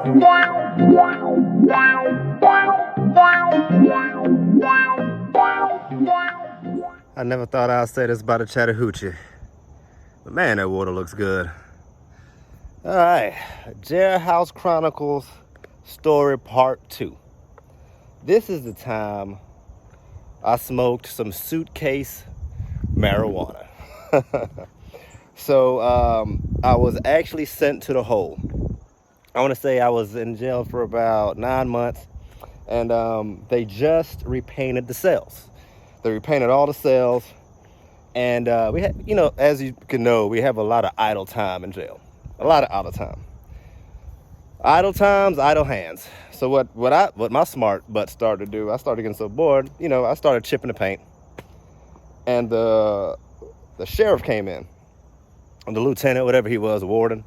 I never thought I'd say this about a Chattahoochee, but man, that water looks good. All right, Jailhouse Chronicles story part 2. This is the time I smoked some Suitcase marijuana. So I was actually sent to the hole. I want to say I was in jail for about 9 months, and they just repainted the cells. They repainted all the cells, and we had, as you can know, we have a lot of idle time in jail. A lot of idle time. Idle times, idle hands. So what my smart butt started to do, I started getting so bored, I started chipping the paint. And the sheriff came in, and the lieutenant, whatever he was, warden,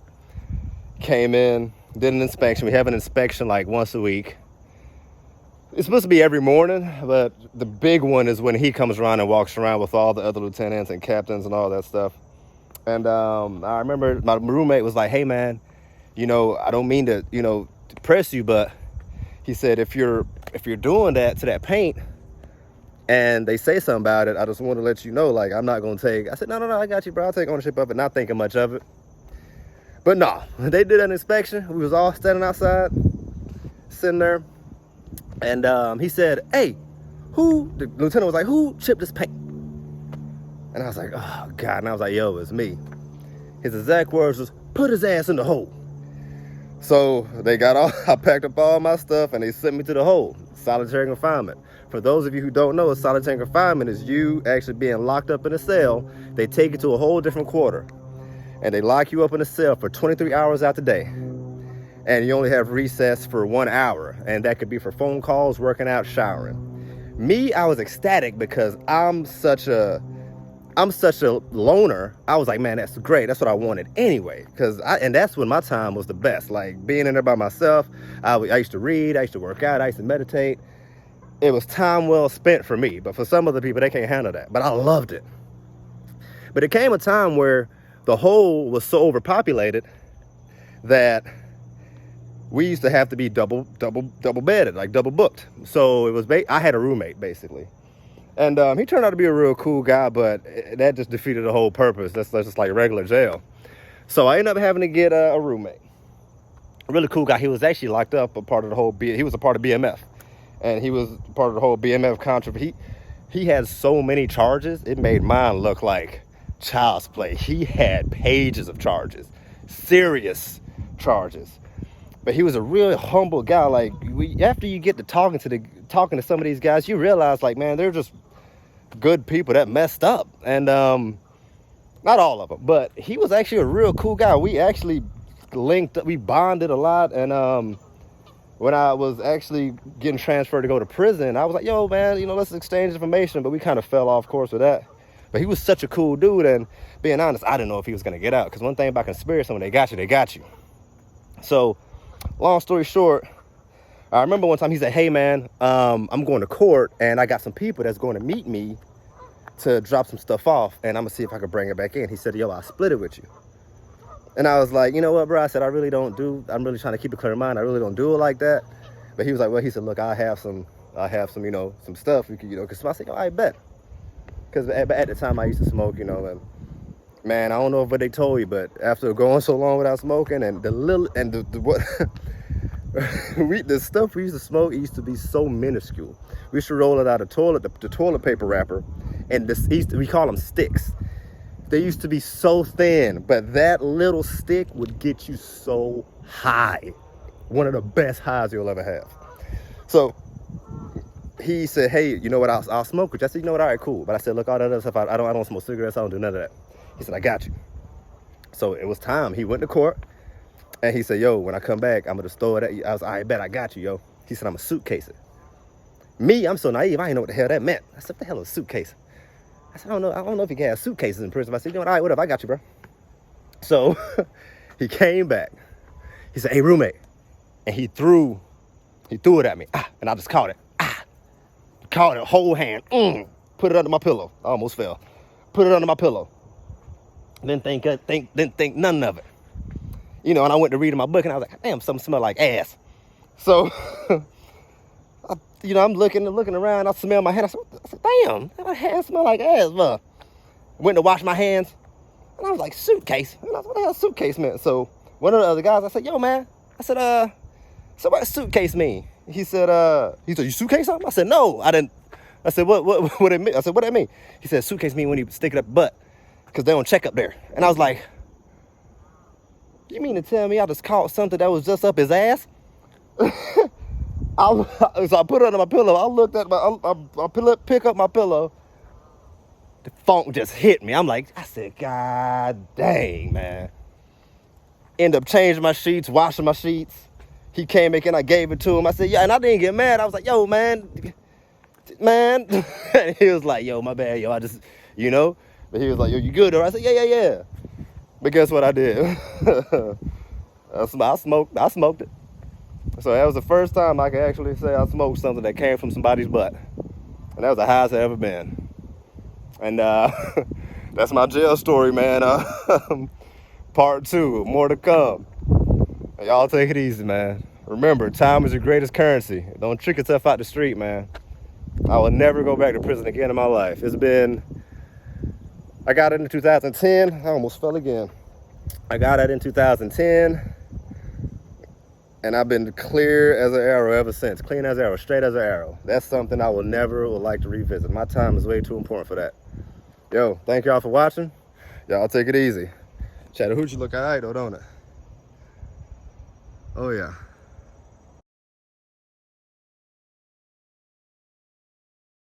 came in, did an inspection. We have an inspection like once a week. It's supposed to be every morning, but the big one is when he comes around and walks around with all the other lieutenants and captains and all that stuff. And I remember my roommate was like, "Hey man, I don't mean to, press you, but," he said, if you're doing that to that paint and they say something about it, I just want to let you know, like, I'm not going to take. I said, no, I got you, bro. I'll take ownership of it, not thinking much of it. But no, they did an inspection. We was all standing outside, sitting there. And he said, "Hey, the lieutenant was like, who chipped this paint?" And I was like, oh God. And I was like, yo, it's me. His exact words was, "Put his ass in the hole." So I packed up all my stuff and they sent me to the hole, solitary confinement. For those of you who don't know, solitary confinement is you actually being locked up in a cell. They take you to a whole different quarter and they lock you up in a cell for 23 hours out the day. And you only have recess for 1 hour. And that could be for phone calls, working out, showering. Me, I was ecstatic because I'm such a loner. I was like, man, that's great. That's what I wanted anyway. And that's when my time was the best. Like being in there by myself. I used to read, I used to work out, I used to meditate. It was time well spent for me. But for some other people, they can't handle that. But I loved it. But it came a time where the hole was so overpopulated that we used to have to be double bedded, like double booked. So it was, I had a roommate basically. And he turned out to be a real cool guy, but that just defeated the whole purpose. That's just like regular jail. So I ended up having to get a roommate. A really cool guy. He was actually locked up he was a part of BMF. And he was part of the whole BMF controversy. He had so many charges, it made mine look like child's play. He had pages of charges, serious charges. But he was a real humble guy. Like after you get to talking to some of these guys, you realize, like, man, they're just good people that messed up. And not all of them, but he was actually a real cool guy. We actually linked up, we bonded a lot. And when I was actually getting transferred to go to prison, I was like, yo, man, let's exchange information. But we kind of fell off course with that. But he was such a cool dude. And being honest, I didn't know if he was going to get out. Because one thing about conspiracy, when they got you. So long story short, I remember one time he said, "Hey man, I'm going to court and I got some people that's going to meet me to drop some stuff off and I'm gonna see if I can bring it back in." He said, "Yo, I'll split it with you." And I was like, "You know what, bro?" I said, I'm really trying to keep a clear mind. I really don't do it like that. But he was like, he said, "Look, I have some, some stuff we could, because I said, I bet." Because at the time I used to smoke, and man, I don't know what they told you, but after going so long without smoking and the stuff we used to smoke, it used to be so minuscule. We used to roll it out of the toilet paper wrapper, and we call them sticks. They used to be so thin, but that little stick would get you so high. One of the best highs you'll ever have. So he said, "Hey, you know what? I'll smoke with you." I said, "You know what? All right, cool." But I said, "Look, all that other stuff, I don't smoke cigarettes. I don't do none of that." He said, "I got you." So it was time. He went to court. And he said, "Yo, when I come back, I'm going to store it." I was, "I bet, I got you, yo." He said, "I'm a suitcase." Me, I'm so naive. I didn't know what the hell that meant. I said, "What the hell is a suitcase?" I said, I don't know if you can have suitcases in prison. I said, "You know what? All right, whatever. I got you, bro." So he came back. He said, "Hey, roommate." And he threw it at me. And I just caught it. Caught it, whole hand. Put it under my pillow. I almost fell. Put it under my pillow. Didn't think none of it. you know, and I went to read in my book, and I was like, damn, something smell like ass. So, you know, I'm looking around. I smell my hand. I said, damn, my hand smell like ass, bro. Went to wash my hands, and I was like, Suitcase. And I was like, what the hell Suitcase meant? So one of the other guys, I said, yo, man. I said, so what does Suitcase mean? He said, you suitcase something? I said, no, I didn't. I said, what it mean? I said, what that mean? He said, suitcase mean when you stick it up butt, because they don't check up there. And I was like, you mean to tell me I just caught something that was just up his ass? So I put it under my pillow. I looked at I pick up my pillow. The funk just hit me. I said, God dang, man. End up changing my sheets, washing my sheets. He came back and I gave it to him. I said, yeah, and I didn't get mad. I was like, yo, man. And he was like, yo, my bad, yo, I just, you know. But he was like, yo, you good? Or I said, yeah. But guess what I did? I smoked it. So that was the first time I could actually say I smoked something that came from somebody's butt. And that was the highest I've ever been. And that's my jail story, man. Part 2, more to come. Y'all take it easy, man. Remember, time is your greatest currency. Don't trick yourself out the street, man. I will never go back to prison again in my life. I got it in 2010. I almost fell again. I got it in 2010. And I've been clear as an arrow ever since. Clean as an arrow, straight as an arrow. That's something I will never like to revisit. My time is way too important for that. Yo, thank y'all for watching. Y'all take it easy. Chattahoochee look all right though, don't it? Oh yeah.